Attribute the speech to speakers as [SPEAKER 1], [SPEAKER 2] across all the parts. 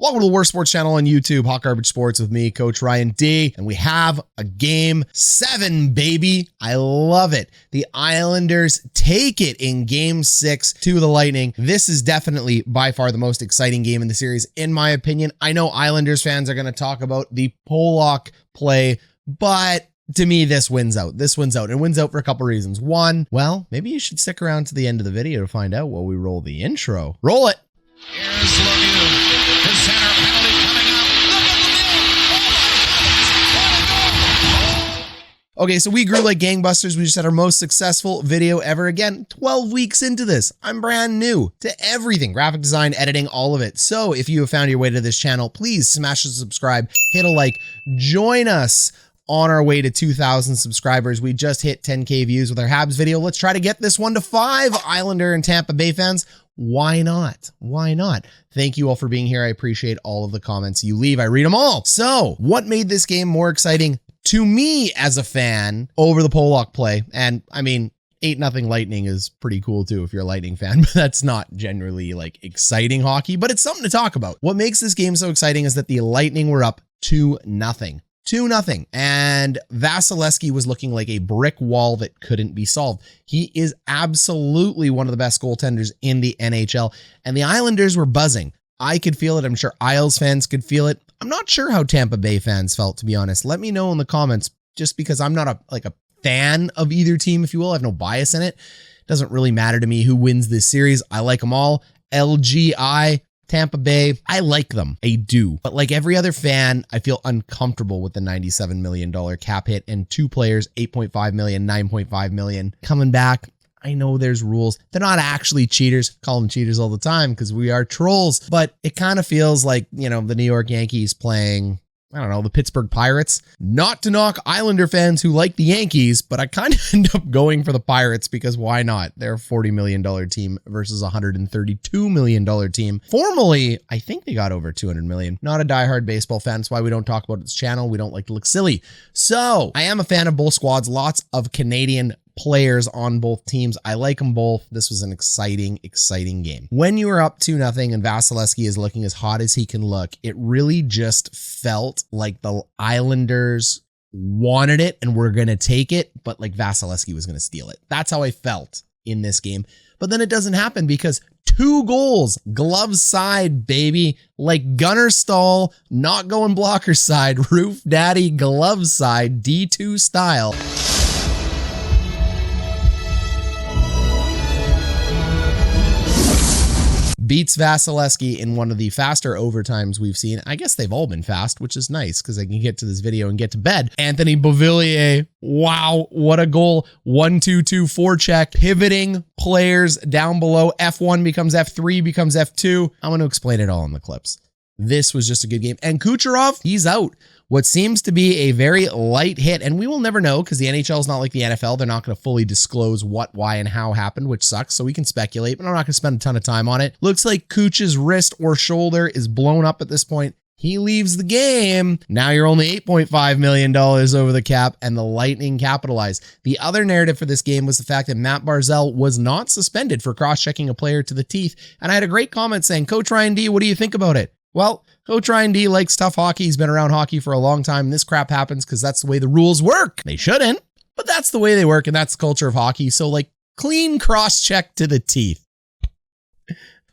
[SPEAKER 1] Welcome to the worst sports channel on YouTube, Hot Garbage Sports with me, Coach Ryan D. And we have a game 7, baby. I love it. The Islanders take it in game 6 to the Lightning. This is definitely by far the most exciting game in the series, in my opinion. I know Islanders fans are going to talk about the Puloch play, but to me, this wins out. This wins out. It wins out for a couple reasons. One, well, maybe you should stick around to the end of the video to find out while we roll the intro. Roll it.
[SPEAKER 2] Here's Lemieux. The center penalty coming up. Look at Lemieux.
[SPEAKER 1] Okay, so we grew like gangbusters. We just had our most successful video ever. Again, 12 weeks into this. I'm brand new to everything. Graphic design, editing, all of it. So if you have found your way to this channel, please smash the subscribe, hit a like, join us on our way to 2,000 subscribers. We just hit 10K views with our Habs video. Let's try to get this one to 5 Islander and Tampa Bay fans. Why not? Why not? Thank you all for being here. I appreciate all of the comments you leave. I read them all. So what made this game more exciting to me as a fan over the Puloch play? And I mean, 8-0 Lightning is pretty cool too if you're a Lightning fan, but that's not generally like exciting hockey, but it's something to talk about. What makes this game so exciting is that the Lightning were up 2-0. 2-0. And Vasilevskiy was looking like a brick wall that couldn't be solved. He is absolutely one of the best goaltenders in the NHL. And the Islanders were buzzing. I could feel it. I'm sure Isles fans could feel it. I'm not sure how Tampa Bay fans felt, to be honest. Let me know in the comments, just because I'm not a fan of either team, if you will. I have no bias in it. Doesn't really matter to me who wins this series. I like them all. LGI. Tampa Bay, I like them. I do. But like every other fan, I feel uncomfortable with the $97 million cap hit and 2 players, $8.5 million, $9.5 million coming back. I know there's rules. They're not actually cheaters. Call them cheaters all the time because we are trolls. But it kind of feels like, you know, the New York Yankees playing, I don't know, the Pittsburgh Pirates. Not to knock Islander fans who like the Yankees, but I kind of end up going for the Pirates because why not? They're a $40 million team versus a $132 million team. Formerly, I think they got over $200 million. Not a diehard baseball fan. That's why we don't talk about this channel. We don't like to look silly. So I am a fan of both squads. Lots of Canadian players on both teams. I like them both. This was an exciting game. When you are up 2-0 and Vasilevskiy is looking as hot as he can look, it really just felt like the Islanders wanted it and were going to take it, but like Vasilevskiy was going to steal it. That's how I felt in this game. But then it doesn't happen because 2 goals, glove side, baby, like Gunner Stahl, not going blocker side, Roof Daddy glove side, D2 style. Beats Vasilevskiy in one of the faster overtimes we've seen. I guess they've all been fast, which is nice because I can get to this video and get to bed. Anthony Beauvillier, wow, what a goal. 1-2-2 forecheck, pivoting players down below. F1 becomes F3, becomes F2. I'm going to explain it all in the clips. This was just a good game. And Kucherov, he's out. What seems to be a very light hit, and we will never know because the NHL is not like the NFL. They're not going to fully disclose what, why, and how happened, which sucks. So we can speculate, but I'm not going to spend a ton of time on it. Looks like Kuch's wrist or shoulder is blown up at this point. He leaves the game. Now you're only $8.5 million over the cap, and the Lightning capitalize. The other narrative for this game was the fact that Matt Barzal was not suspended for cross-checking a player to the teeth. And I had a great comment saying, Coach Ryan D, what do you think about it? Well, Coach Ryan D likes tough hockey. He's been around hockey for a long time. This crap happens because that's the way the rules work. They shouldn't, but that's the way they work, and that's the culture of hockey. So, like, clean cross-check to the teeth.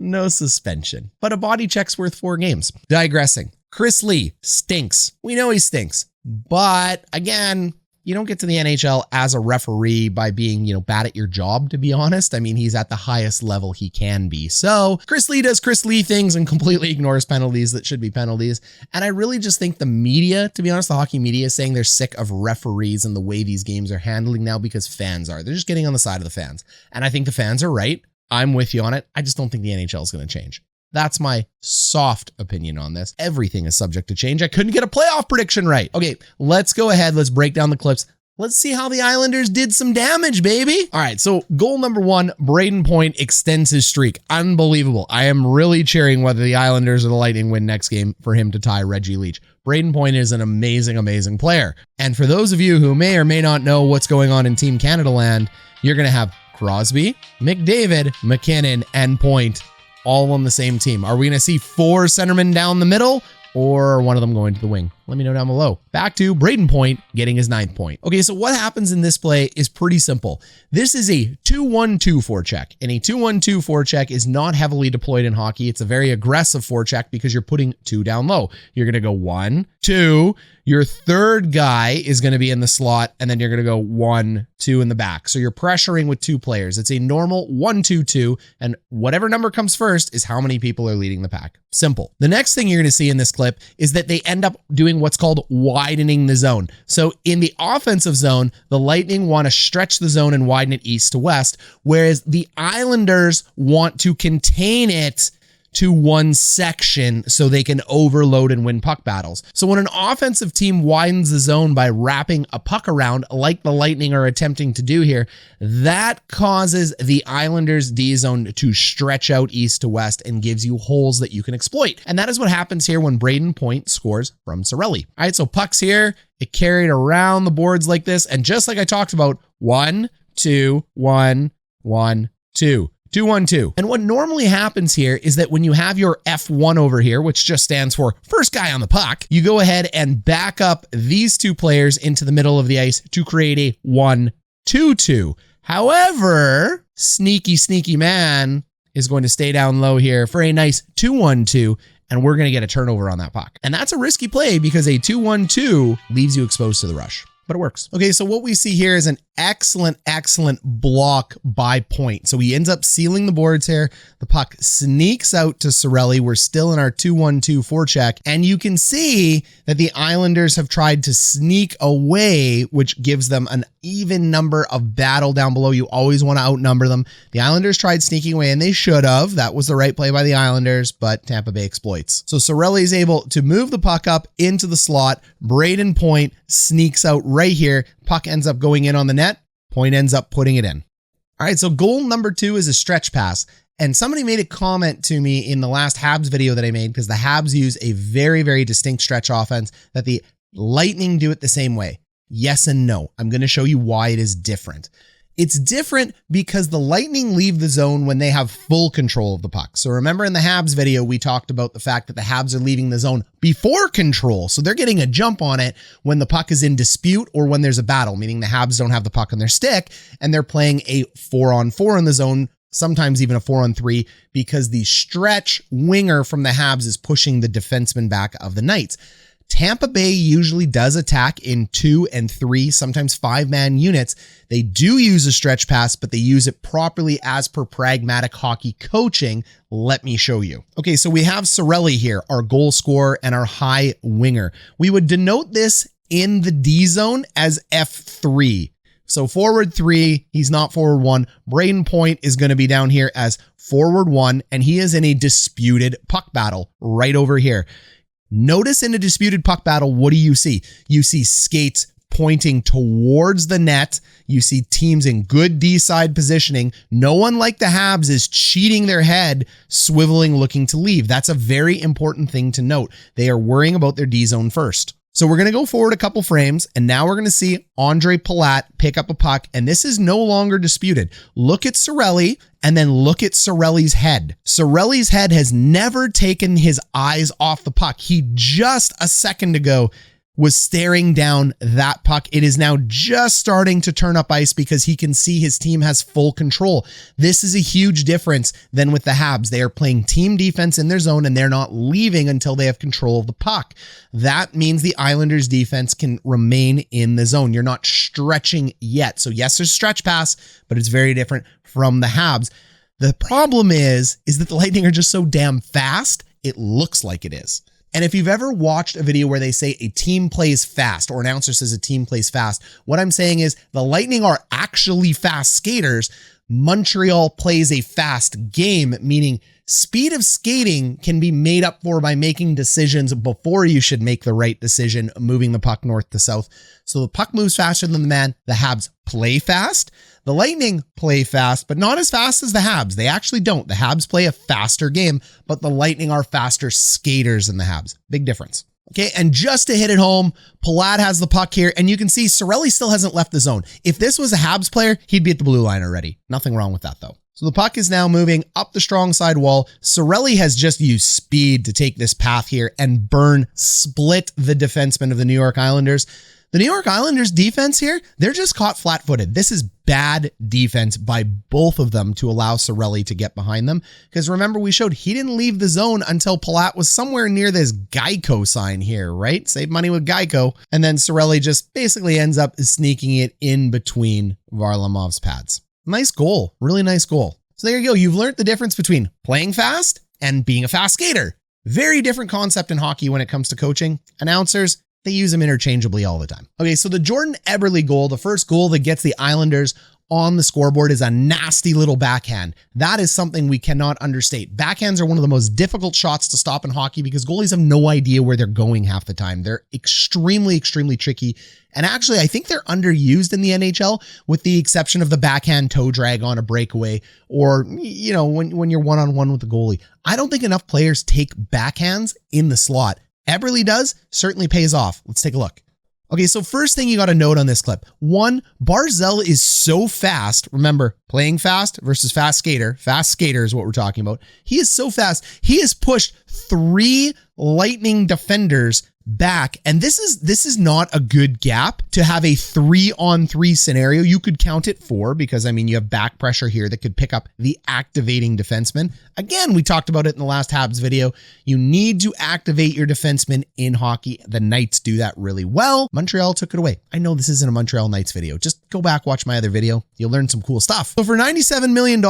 [SPEAKER 1] No suspension, but a body check's worth 4 games. Digressing. Chris Lee stinks. We know he stinks, but again, you don't get to the NHL as a referee by being, bad at your job, to be honest. I mean, he's at the highest level he can be. So Chris Lee does Chris Lee things and completely ignores penalties that should be penalties. And I really just think the media, to be honest, the hockey media is saying they're sick of referees and the way these games are handling now because fans are. They're just getting on the side of the fans. And I think the fans are right. I'm with you on it. I just don't think the NHL is going to change. That's my soft opinion on this. Everything is subject to change. I couldn't get a playoff prediction right. Okay, let's go ahead. Let's break down the clips. Let's see how the Islanders did some damage, baby. All right, so goal number 1, Brayden Point extends his streak. Unbelievable. I am really cheering whether the Islanders or the Lightning win next game for him to tie Reggie Leach. Brayden Point is an amazing, amazing player. And for those of you who may or may not know what's going on in Team Canada land, you're going to have Crosby, McDavid, McKinnon, and Point all on the same team? Are we going to see 4 centermen down the middle, or one of them going to the wing? Let me know down below. Back to Brayden Point getting his 9th point. Okay, so what happens in this play is pretty simple. This is a 2-1-2 forecheck, and a 2-1-2 forecheck is not heavily deployed in hockey. It's a very aggressive forecheck because you're putting 2 down low. You're going to go 1, 2. Your third guy is going to be in the slot, and then you're going to go 1, 2 in the back. So you're pressuring with 2 players. It's a normal 1-2-2, and whatever number comes first is how many people are leading the pack. Simple. The next thing you're going to see in this clip is that they end up doing what's called widening the zone. So in the offensive zone, the Lightning want to stretch the zone and widen it east to west, whereas the Islanders want to contain it to one section so they can overload and win puck battles. So when an offensive team widens the zone by wrapping a puck around, like the Lightning are attempting to do here, that causes the Islanders D zone to stretch out east to west and gives you holes that you can exploit. And that is what happens here when Brayden Point scores from Cirelli. All right, so puck's here, it carried around the boards like this, and just like I talked about, 1, 2, 1, 1, 2. 2-1-2. And what normally happens here is that when you have your F1 over here, which just stands for first guy on the puck, you go ahead and back up these 2 players into the middle of the ice to create a 1-2-2. However, sneaky man is going to stay down low here for a nice 2-1-2, and we're going to get a turnover on that puck. And that's a risky play because a 2-1-2 leaves you exposed to the rush. But it works. Okay, so what we see here is an excellent block by Point. So he ends up sealing the boards here. The puck sneaks out to Cirelli. We're still in our 2-1-2 forecheck. And you can see that the Islanders have tried to sneak away, which gives them an even number of battle down below. You always want to outnumber them. The Islanders tried sneaking away, and they should have. That was the right play by the Islanders, but Tampa Bay exploits. So Cirelli is able to move the puck up into the slot. Brayden Point sneaks out right here. Puck ends up going in on the net. Point ends up putting it in. All right, so goal number 2 is a stretch pass. And somebody made a comment to me in the last Habs video that I made, because the Habs use a very distinct stretch offense, that the Lightning do it the same way. Yes and no. I'm going to show you why it is different. It's different because the Lightning leave the zone when they have full control of the puck. So remember in the Habs video, we talked about the fact that the Habs are leaving the zone before control. So they're getting a jump on it when the puck is in dispute or when there's a battle, meaning the Habs don't have the puck on their stick and they're playing a 4-on-4 in the zone, sometimes even a 4-on-3, because the stretch winger from the Habs is pushing the defenseman back of the Knights. Tampa Bay usually does attack in 2 and 3, sometimes 5-man units. They do use a stretch pass, but they use it properly as per pragmatic hockey coaching. Let me show you. Okay, so we have Cirelli here, our goal scorer and our high winger. We would denote this in the D zone as F3. So forward 3, he's not forward 1. Brayden Point is going to be down here as forward 1, and he is in a disputed puck battle right over here. Notice in a disputed puck battle, what do you see? You see skates pointing towards the net. You see teams in good D-side positioning. No one like the Habs is cheating their head, swiveling, looking to leave. That's a very important thing to note. They are worrying about their D-zone first. So we're going to go forward a couple frames, and now we're going to see Andrei Vasilevskiy pick up a puck, and this is no longer disputed. Look at Cirelli, and then look at Cirelli's head. Cirelli's head has never taken his eyes off the puck. He just a second ago was staring down that puck. It is now just starting to turn up ice because he can see his team has full control. This is a huge difference than with the Habs. They are playing team defense in their zone and they're not leaving until they have control of the puck. That means the Islanders defense can remain in the zone. You're not stretching yet. So yes, there's stretch pass, but it's very different from the Habs. The problem is that the Lightning are just so damn fast, it looks like it is. And if you've ever watched a video where they say a team plays fast, or an announcer says a team plays fast, what I'm saying is the Lightning are actually fast skaters. Montreal plays a fast game, meaning speed of skating can be made up for by making decisions before you should make the right decision, moving the puck north to south. So the puck moves faster than the man. The Habs play fast. The Lightning play fast, but not as fast as the Habs. They actually don't. The Habs play a faster game, but the Lightning are faster skaters than the Habs. Big difference. Okay, and just to hit it home, Puloch has the puck here, and you can see Cirelli still hasn't left the zone. If this was a Habs player, he'd be at the blue line already. Nothing wrong with that, though. So the puck is now moving up the strong side wall. Cirelli has just used speed to take this path here and split the defenseman of the New York Islanders. The New York Islanders defense here, they're just caught flat-footed. This is bad defense by both of them to allow Cirelli to get behind them. Because remember, we showed he didn't leave the zone until Puloch was somewhere near this Geico sign here, right? Save money with Geico. And then Cirelli just basically ends up sneaking it in between Varlamov's pads. Nice goal. Really nice goal. So there you go. You've learned the difference between playing fast and being a fast skater. Very different concept in hockey when it comes to coaching. Announcers, they use them interchangeably all the time. Okay, so the Jordan Eberle goal, the first goal that gets the Islanders on the scoreboard, is a nasty little backhand. That is something we cannot understate. Backhands are one of the most difficult shots to stop in hockey because goalies have no idea where they're going half the time. They're extremely, extremely tricky. And actually, I think they're underused in the NHL with the exception of the backhand toe drag on a breakaway or, you know, when you're one-on-one with the goalie. I don't think enough players take backhands in the slot. Eberle does, certainly pays off. Let's take a look. Okay, so first thing you got to note on this clip. One, Barzal is so fast. Remember, playing fast versus fast skater. Fast skater is what we're talking about. He is so fast. He has pushed 3 Lightning defenders back. And this is not a good gap to have a 3-on-3 scenario. You could count it 4 because, I mean, you have back pressure here that could pick up the activating defenseman. Again, we talked about it in the last Habs video. You need to activate your defenseman in hockey. The Knights do that really well. Montreal took it away. I know this isn't a Montreal Knights video. Just go back, watch my other video. You'll learn some cool stuff. So for $97 million,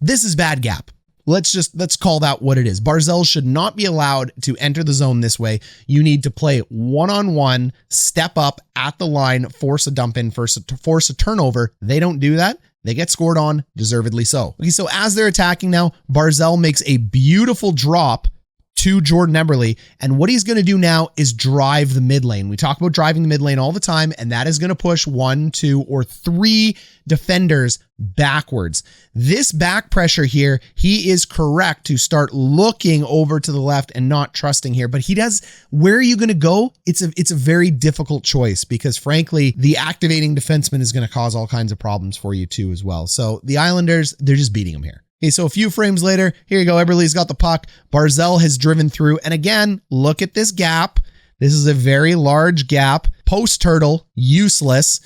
[SPEAKER 1] this is bad gap. Let's call that what it is. Barzal should not be allowed to enter the zone this way. You need to play one-on-one, step up at the line, force a dump in, force a turnover. They don't do that. They get scored on, deservedly so. Okay, so as they're attacking now, Barzal makes a beautiful drop to Jordan Eberle, and what he's going to do now is drive the mid lane. We talk about driving the mid lane all the time, and that is going to push 1, 2, or 3 defenders backwards. This back pressure here, he is correct to start looking over to the left and not trusting here, but he does, where are you going to go? It's a very difficult choice because frankly, the activating defenseman is going to cause all kinds of problems for you too as well. So the Islanders, they're just beating him here. Okay, so a few frames later, here you go. Eberle's got the puck. Barzal has driven through. And again, look at this gap. This is a very large gap. Post-turtle, useless.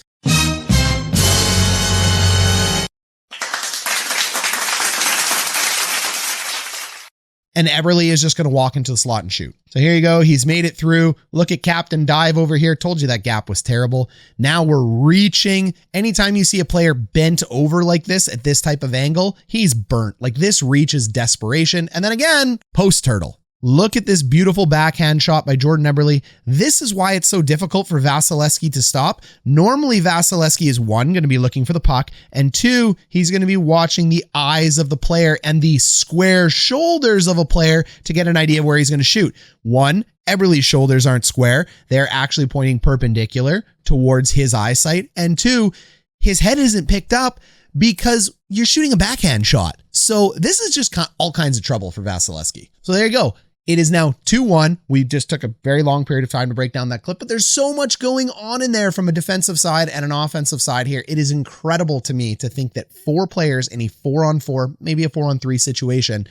[SPEAKER 1] And Eberle is just going to walk into the slot and shoot. So here you go. He's made it through. Look at Captain Dive over here. Told you that gap was terrible. Now we're reaching. Anytime you see a player bent over like this at this type of angle, he's burnt. Like this reach is desperation. And then again, post-turtle. Look at this beautiful backhand shot by Jordan Eberle. This is why it's so difficult for Vasilevskiy to stop. Normally, Vasilevskiy is 1, going to be looking for the puck, and 2, he's going to be watching the eyes of the player and the square shoulders of a player to get an idea of where he's going to shoot. 1, Eberle's shoulders aren't square. They're actually pointing perpendicular towards his eyesight. And 2, his head isn't picked up because you're shooting a backhand shot. So this is just all kinds of trouble for Vasilevskiy. So there you go. It is now 2-1. We just took a very long period of time to break down that clip, but there's so much going on in there from a defensive side and an offensive side here. It is incredible to me to think that 4 players in a 4-on-4, maybe a 4-on-3 situation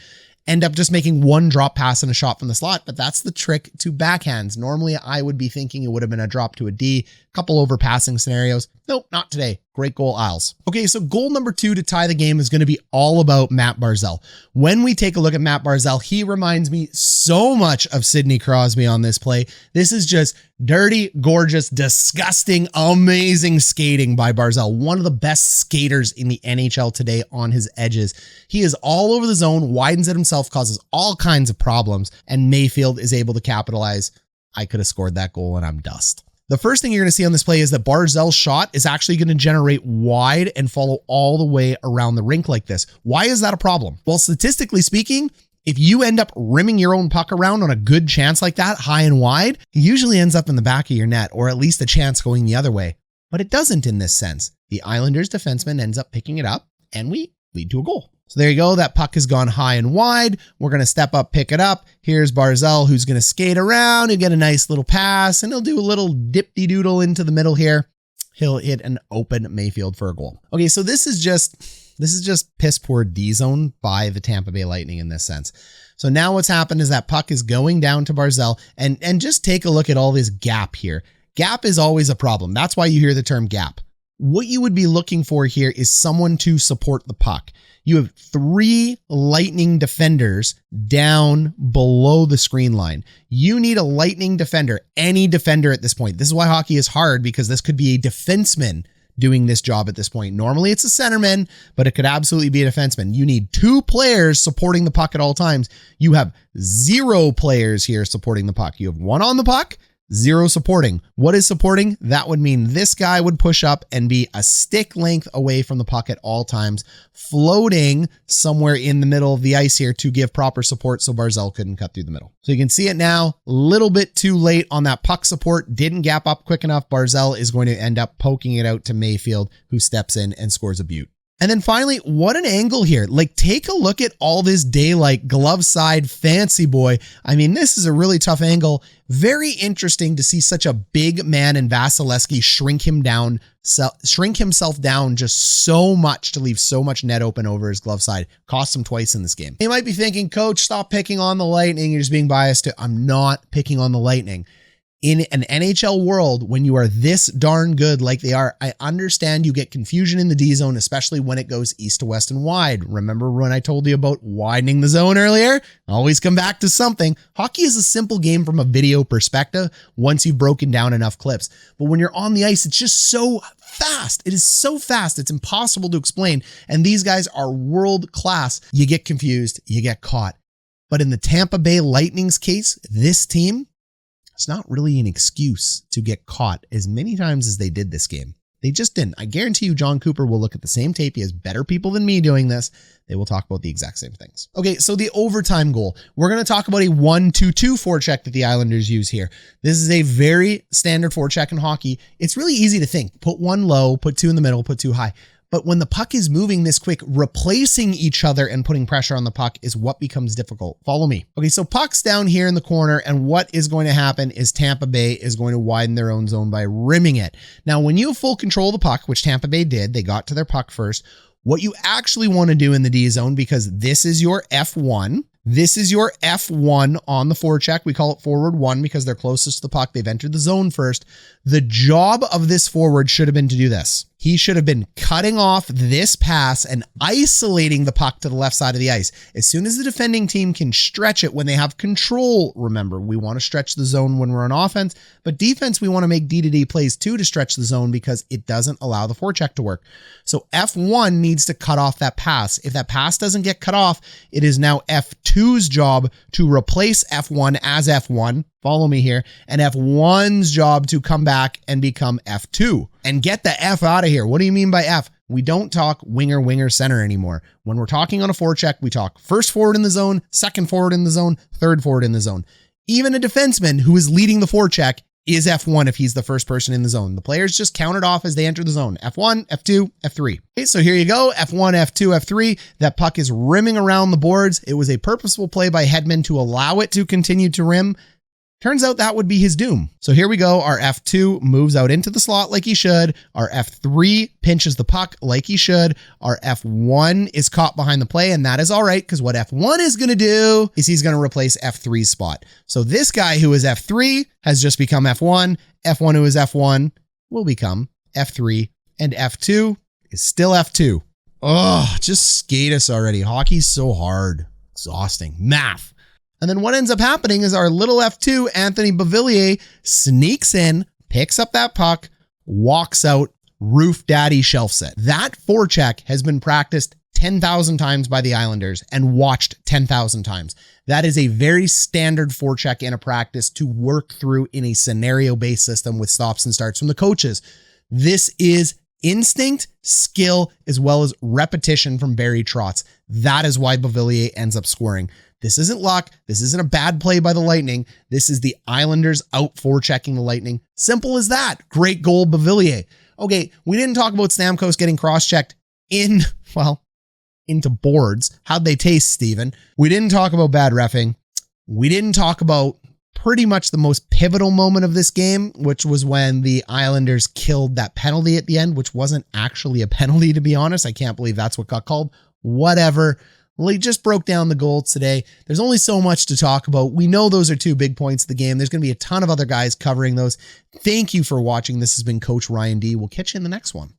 [SPEAKER 1] end up just making 1 drop pass and a shot from the slot, but that's the trick to backhands. Normally, I would be thinking it would have been a drop to a D, a couple overpassing scenarios. Nope, not today. Great goal, Isles. Okay, so goal number 2 to tie the game is going to be all about Matt Barzal. When we take a look at Matt Barzal, he reminds me so much of Sidney Crosby on this play. This is just dirty, gorgeous, disgusting, amazing skating by Barzal. One of the best skaters in the NHL today on his edges. He is all over the zone, widens it himself, causes all kinds of problems, and Mayfield is able to capitalize. I could have scored that goal and I'm dust. The first thing you're going to see on this play is that Barzal's shot is actually going to generate wide and follow all the way around the rink like this. Why is that a problem? Well, statistically speaking, if you end up rimming your own puck around on a good chance like that, high and wide, it usually ends up in the back of your net, or at least a chance going the other way. But it doesn't in this sense. The Islanders defenseman ends up picking it up, and we lead to a goal. So there you go. That puck has gone high and wide. We're going to step up, pick it up. Here's Barzal, who's going to skate around and get a nice little pass, and he'll do a little dip-de-doodle into the middle here. He'll hit an open Mayfield for a goal. Okay, so this is just This is just piss poor D zone by the Tampa Bay Lightning in this sense. So now what's happened is that puck is going down to Barzal, and just take a look at all this gap here. Gap is always a problem. That's why you hear the term gap. What you would be looking for here is someone to support the puck. You have 3 Lightning defenders down below the screen line. You need a Lightning defender, any defender at this point. This is why hockey is hard, because this could be a defenseman doing this job at this point. Normally it's a centerman, but it could absolutely be a defenseman. You need 2 players supporting the puck at all times. You have 0 players here supporting the puck. You have 1 on the puck, 0 supporting. What is supporting? That would mean this guy would push up and be a stick length away from the puck at all times, floating somewhere in the middle of the ice here to give proper support so Barzal couldn't cut through the middle. So you can see it now, a little bit too late on that puck support, didn't gap up quick enough. Barzal is going to end up poking it out to Mayfield, who steps in and scores a beaut. And then finally, what an angle here. Like, take a look at all this daylight, glove side, fancy boy. I mean, this is a really tough angle. Very interesting to see such a big man in Vasilevskiy shrink himself down just so much to leave so much net open over his glove side. Cost him twice in this game. You might be thinking, Coach, stop picking on the Lightning. You're just being biased. I'm not picking on the Lightning. In an NHL world, when you are this darn good like they are, I understand you get confusion in the D zone, especially when it goes east to west and wide. Remember when I told you about widening the zone earlier? Always come back to something. Hockey is a simple game from a video perspective once you've broken down enough clips. But when you're on the ice, it's just so fast. It is so fast. It's impossible to explain. And these guys are world class. You get confused, you get caught. But in the Tampa Bay Lightning's case, this team, it's not really an excuse to get caught as many times as they did this game. They just didn't. I guarantee you John Cooper will look at the same tape. He has better people than me doing this. They will talk about the exact same things. Okay, so the overtime goal. We're going to talk about a 1-2-2 forecheck that the Islanders use here. This is a very standard forecheck in hockey. It's really easy to think. Put 1 low, put 2 in the middle, put 2 high. But when the puck is moving this quick, replacing each other and putting pressure on the puck is what becomes difficult. Follow me. Okay, so puck's down here in the corner, and what is going to happen is Tampa Bay is going to widen their own zone by rimming it. Now, when you have full control of the puck, which Tampa Bay did, they got to their puck first. What you actually want to do in the D zone, because this is your F1, this is your F1 on the forecheck. We call it forward 1 because they're closest to the puck. They've entered the zone first. The job of this forward should have been to do this. He should have been cutting off this pass and isolating the puck to the left side of the ice. As soon as the defending team can stretch it when they have control, remember, we want to stretch the zone when we're on offense, but defense, we want to make D-to-D plays too to stretch the zone because it doesn't allow the forecheck to work. So F1 needs to cut off that pass. If that pass doesn't get cut off, it is now F2's job to replace F1 as F1. Follow me here. And F1's job to come back and become F2 and get the F out of here. What do you mean by F? We don't talk winger, center anymore. When we're talking on a forecheck, we talk first forward in the zone, second forward in the zone, third forward in the zone. Even a defenseman who is leading the forecheck is F1 if he's the first person in the zone. The players just count it off as they enter the zone. F1, F2, F3. Okay, so here you go. F1, F2, F3. That puck is rimming around the boards. It was a purposeful play by Hedman to allow it to continue to rim. Turns out that would be his doom. So here we go. Our F2 moves out into the slot like he should. Our F3 pinches the puck like he should. Our F1 is caught behind the play, and that is all right because what F1 is going to do is he's going to replace F3's spot. So this guy who is F3 has just become F1. F1 who is F1 will become F3, and F2 is still F2. Oh, just skate us already. Hockey's so hard. Exhausting. Math. And then what ends up happening is our little F2, Anthony Beauvillier, sneaks in, picks up that puck, walks out, roof daddy shelfs it. That forecheck has been practiced 10,000 times by the Islanders and watched 10,000 times. That is a very standard forecheck in a practice to work through in a scenario-based system with stops and starts from the coaches. This is instinct, skill, as well as repetition from Barry Trotz. That is why Beauvillier ends up scoring. This isn't luck. This isn't a bad play by the Lightning. This is the Islanders out forechecking the Lightning. Simple as that. Great goal, Beauvillier. Okay, we didn't talk about Stamkos getting cross-checked into boards. How'd they taste, Steven? We didn't talk about bad reffing. We didn't talk about pretty much the most pivotal moment of this game, which was when the Islanders killed that penalty at the end, which wasn't actually a penalty, to be honest. I can't believe that's what got called. Whatever. Well, he just broke down the goals today. There's only so much to talk about. We know those are 2 big points of the game. There's going to be a ton of other guys covering those. Thank you for watching. This has been Coach Ryan D. We'll catch you in the next one.